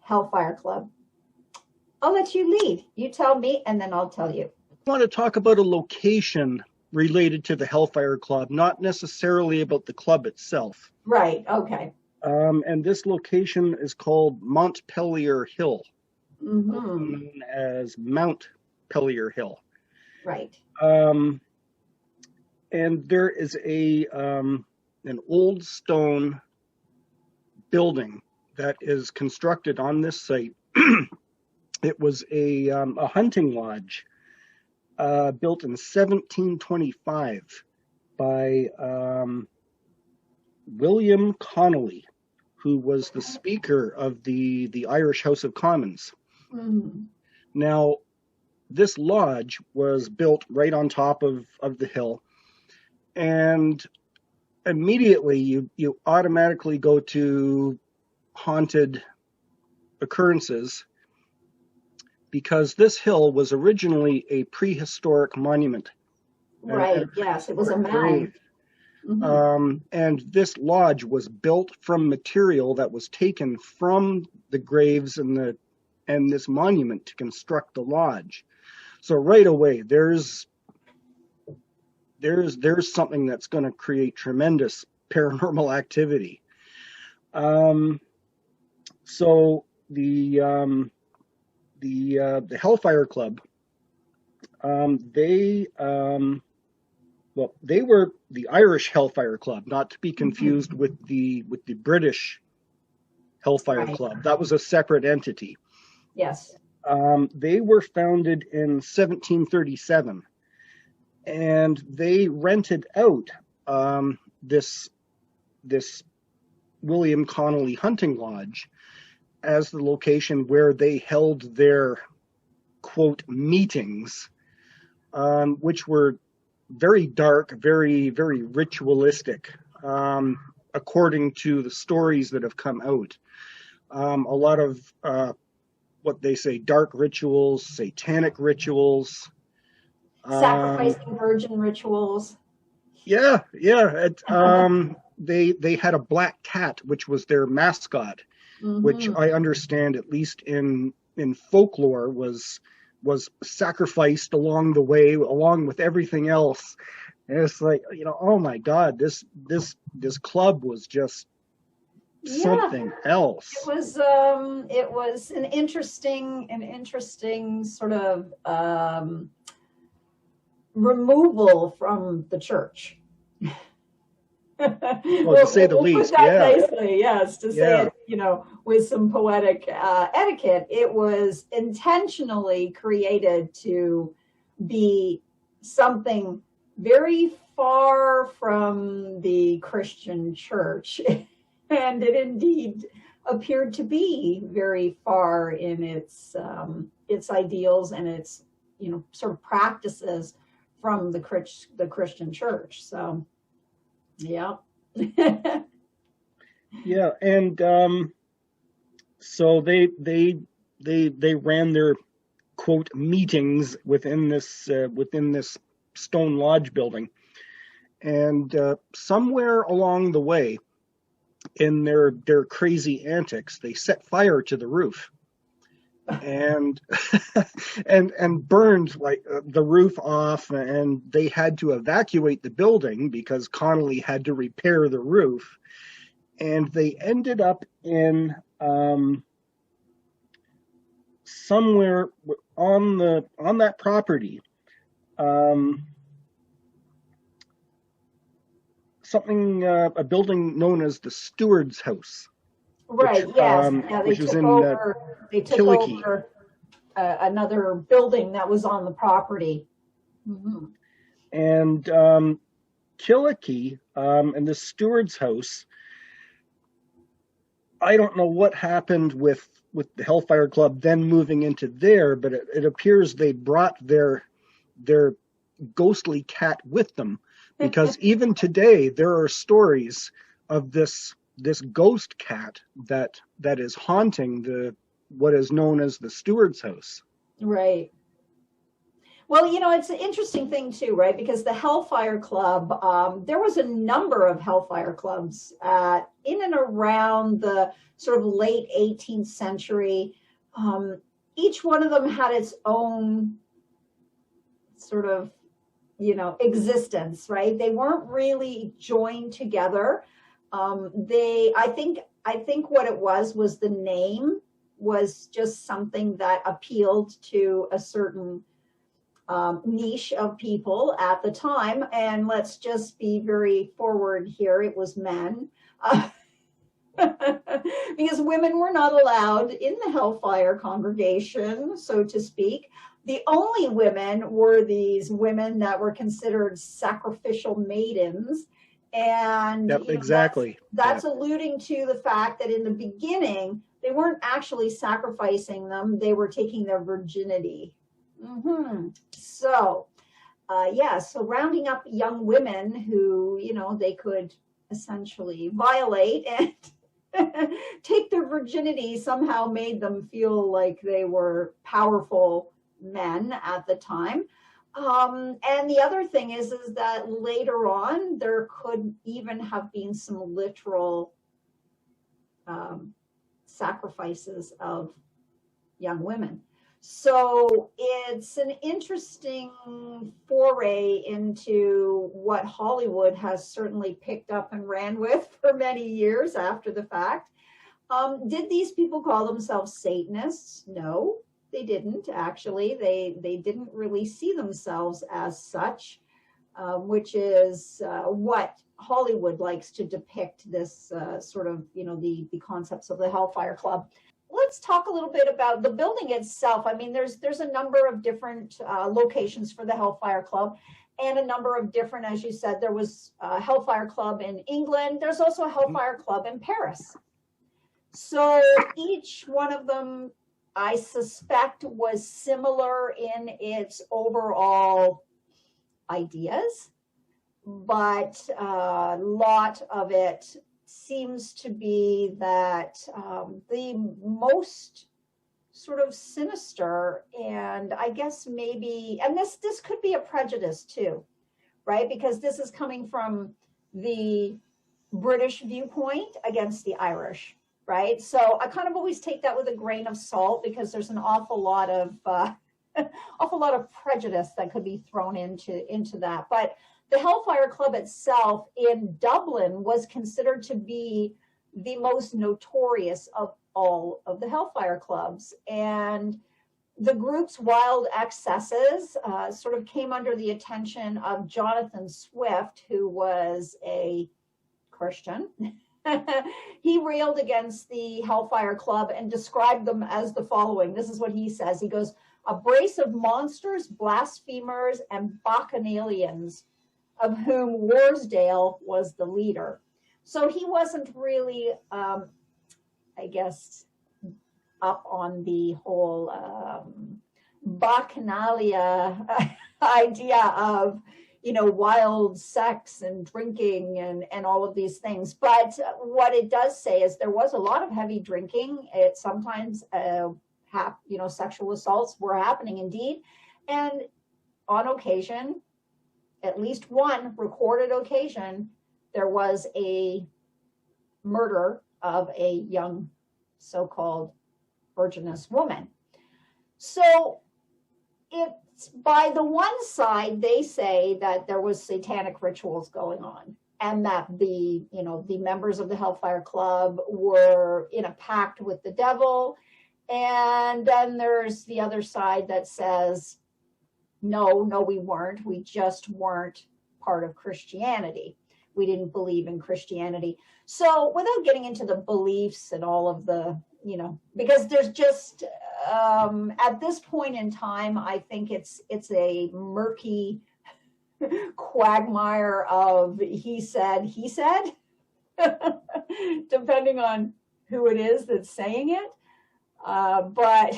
Hellfire Club? I'll let you lead. You tell me, and then I'll tell you. I want to talk about a location related to the Hellfire Club, not necessarily about the club itself. Right. Okay. And this location is called Montpelier Hill, Mm-hmm. known as Mount Pellier Hill. Right. And there is an old stone building that is constructed on this site. It was a hunting lodge built in 1725 by William Connolly, who was the Speaker of the Irish House of Commons. Mm-hmm. Now, this lodge was built right on top of the hill, and immediately you automatically go to haunted occurrences, because this hill was originally a prehistoric monument. Right. Yes, it was a mound. Mm-hmm. And this lodge was built from material that was taken from the graves and this monument to construct the lodge. So right away, there's something that's going to create tremendous paranormal activity. So the Hellfire Club, they were the Irish Hellfire Club, not to be confused with the British Hellfire Club. That was a separate entity. Yes. They were founded in 1737, and they rented out this William Connolly hunting lodge as the location where they held their, quote, meetings, which were very dark, very, very ritualistic, according to the stories that have come out. A lot of what they say, dark rituals, satanic rituals. Sacrificing virgin rituals. Yeah. They had a black cat, which was their mascot, mm-hmm. which I understand, at least in folklore, was sacrificed along the way, along with everything else. And it's like, oh my God, this club was just something else. It was an interesting sort of removal from the church. Well, to say the least, yeah. Nicely, yes, to say it, with some poetic etiquette. It was intentionally created to be something very far from the Christian church, and it indeed appeared to be very far in its ideals and its sort of practices from the Christian church. So. Yeah. Yeah, and so they ran their, quote, meetings within this stone lodge building, and somewhere along the way, in their crazy antics, they set fire to the roof. And and burned the roof off, and they had to evacuate the building because Connolly had to repair the roof, and they ended up in somewhere on that property, something a building known as the Steward's House. Right. Yes. They took over. They took over another building that was on the property. Mm-hmm. And Killicky and the Steward's House. I don't know what happened with the Hellfire Club then moving into there, but it appears they brought their ghostly cat with them, because even today there are stories of this ghost cat that is haunting what is known as the Steward's House. Right. Well, it's an interesting thing too, right? Because the Hellfire Club, there was a number of Hellfire clubs in and around the sort of late 18th century. Each one of them had its own sort of, existence, right? They weren't really joined together. I think what it was the name was just something that appealed to a certain niche of people at the time. And let's just be very forward here. It was men. Because women were not allowed in the Hellfire congregation, so to speak. The only women were these women that were considered sacrificial maidens. And Yep, exactly. That's alluding to the fact that in the beginning, they weren't actually sacrificing them. They were taking their virginity. So, so rounding up young women who, they could essentially violate and take their virginity somehow made them feel like they were powerful men at the time. And the other thing is that later on, there could even have been some literal sacrifices of young women. So it's an interesting foray into what Hollywood has certainly picked up and ran with for many years after the fact. Did these people call themselves Satanists? No, they didn't actually. They didn't really see themselves as such, which is what Hollywood likes to depict this sort of, the concepts of the Hellfire Club. Let's talk a little bit about the building itself. I mean, there's a number of different locations for the Hellfire Club, and a number of different, as you said, there was a Hellfire Club in England. There's also a Hellfire Club in Paris. So each one of them, I suspect, was similar in its overall ideas, but a lot of it seems to be that the most sort of sinister, and I guess maybe, and this could be a prejudice too, right? Because this is coming from the British viewpoint against the Irish, right? So I kind of always take that with a grain of salt, because there's an awful lot of prejudice that could be thrown into that. But the Hellfire Club itself in Dublin was considered to be the most notorious of all of the Hellfire clubs. And the group's wild excesses sort of came under the attention of Jonathan Swift, who was a Christian. He railed against the Hellfire Club and described them as the following. This is what he says. He goes, "A brace of monsters, blasphemers, and bacchanalians, of whom Worsdale was the leader." So he wasn't really, I guess, up on the whole bacchanalia idea of, wild sex and drinking and all of these things. But what it does say is there was a lot of heavy drinking. It sometimes, sexual assaults were happening indeed. And on occasion, at least one recorded occasion, there was a murder of a young so-called virginous woman. So it's, by the one side, they say that there was satanic rituals going on, and that the members of the Hellfire Club were in a pact with the devil. And then there's the other side that says, no, we weren't. We just weren't part of Christianity. We didn't believe in Christianity. So without getting into the beliefs and all of the, because there's just, at this point in time, I think it's a murky quagmire of he said, depending on who it is that's saying it. But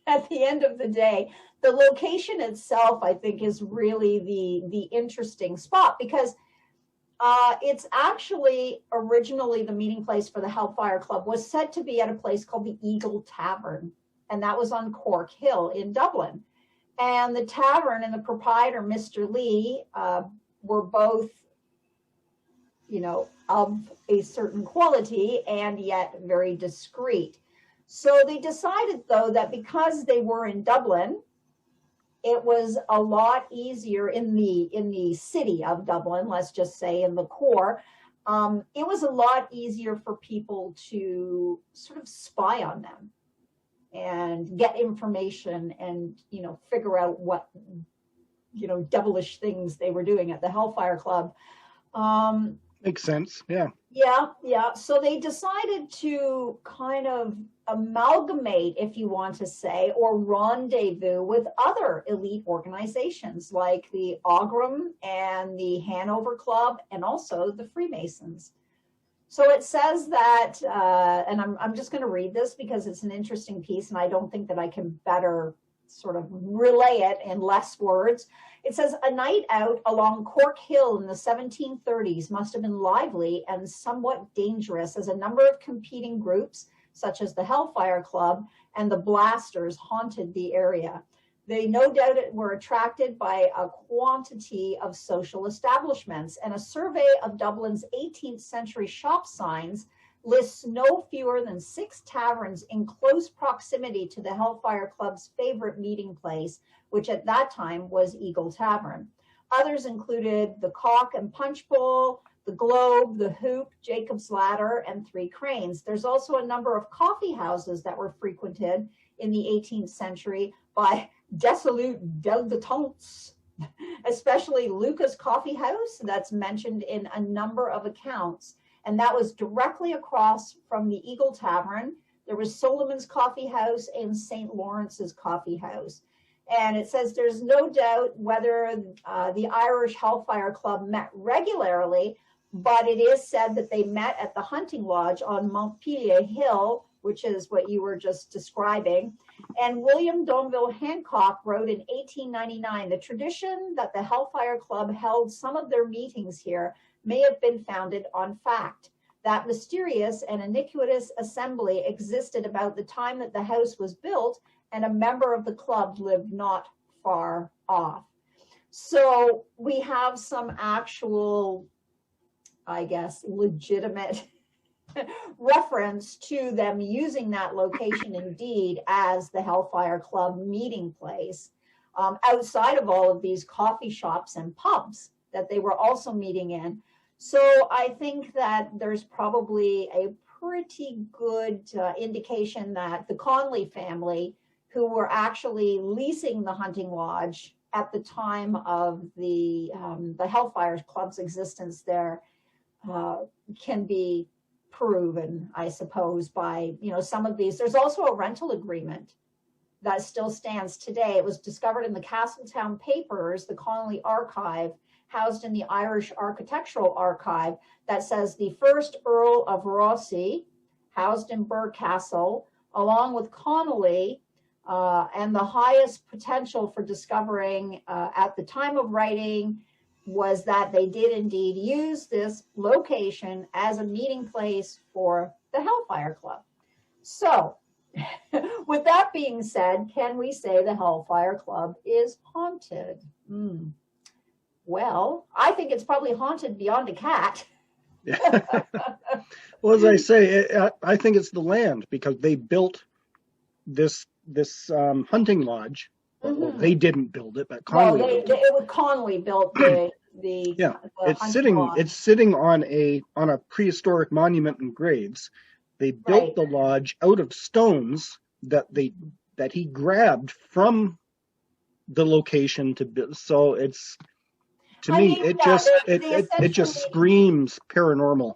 at the end of the day, the location itself, I think, is really the interesting spot, because it's actually originally the meeting place for the Hellfire Club was said to be at a place called the Eagle Tavern, and that was on Cork Hill in Dublin. And the tavern and the proprietor, Mr. Lee, were both, of a certain quality and yet very discreet. So they decided, though, that because they were in Dublin, it was a lot easier in the city of Dublin, let's just say in the core. It was a lot easier for people to sort of spy on them and get information and, figure out what, devilish things they were doing at the Hellfire Club. Makes sense. Yeah. Yeah. So they decided to kind of amalgamate, if you want to say, or rendezvous with other elite organizations like the Aughrim and the Hanover Club and also the Freemasons. So it says that, and I'm just going to read this because it's an interesting piece and I don't think that I can better sort of relay it in less words. It says, a night out along Cork Hill in the 1730s must have been lively and somewhat dangerous, as a number of competing groups, such as the Hellfire Club and the Blasters, haunted the area. They no doubt were attracted by a quantity of social establishments, and a survey of Dublin's 18th century shop signs lists no fewer than 6 taverns in close proximity to the Hellfire Club's favorite meeting place, which at that time was Eagle Tavern. Others included the Cock and Punch Bowl, the Globe, the Hoop, Jacob's Ladder, and Three Cranes. There's also a number of coffee houses that were frequented in the 18th century by dissolute dilettantes, especially Lucas Coffee House, that's mentioned in a number of accounts. And that was directly across from the Eagle Tavern. There was Solomon's Coffee House and St. Lawrence's Coffee House. And it says there's no doubt whether the Irish Hellfire Club met regularly, but it is said that they met at the hunting lodge on Montpelier Hill, which is what you were just describing. And William Domville Hancock wrote in 1899, the tradition that the Hellfire Club held some of their meetings here may have been founded on fact. That mysterious and iniquitous assembly existed about the time that the house was built, and a member of the club lived not far off. So we have some actual, I guess, legitimate reference to them using that location indeed as the Hellfire Club meeting place, outside of all of these coffee shops and pubs that they were also meeting in. So I think that there's probably a pretty good indication that the Conley family, who were actually leasing the hunting lodge at the time of the Hellfire Club's existence there, can be proven, I suppose, by some of these. There's also a rental agreement that still stands today. It was discovered in the Castletown Papers, the Connolly Archive, housed in the Irish Architectural Archive, that says the first Earl of Rossi, housed in Birr Castle, along with Connolly, and the highest potential for discovering at the time of writing was that they did indeed use this location as a meeting place for the Hellfire Club. So, with that being said, can we say the Hellfire Club is haunted? Well, I think it's probably haunted beyond a cat. Well, as I say, I think it's the land, because they built this hunting lodge. Well, they didn't build it, but Conley. Conley built the yeah. The It's sitting on a prehistoric monument and graves. They built the lodge out of stones that he grabbed from the location to build. So it's, to me, it just screams paranormal.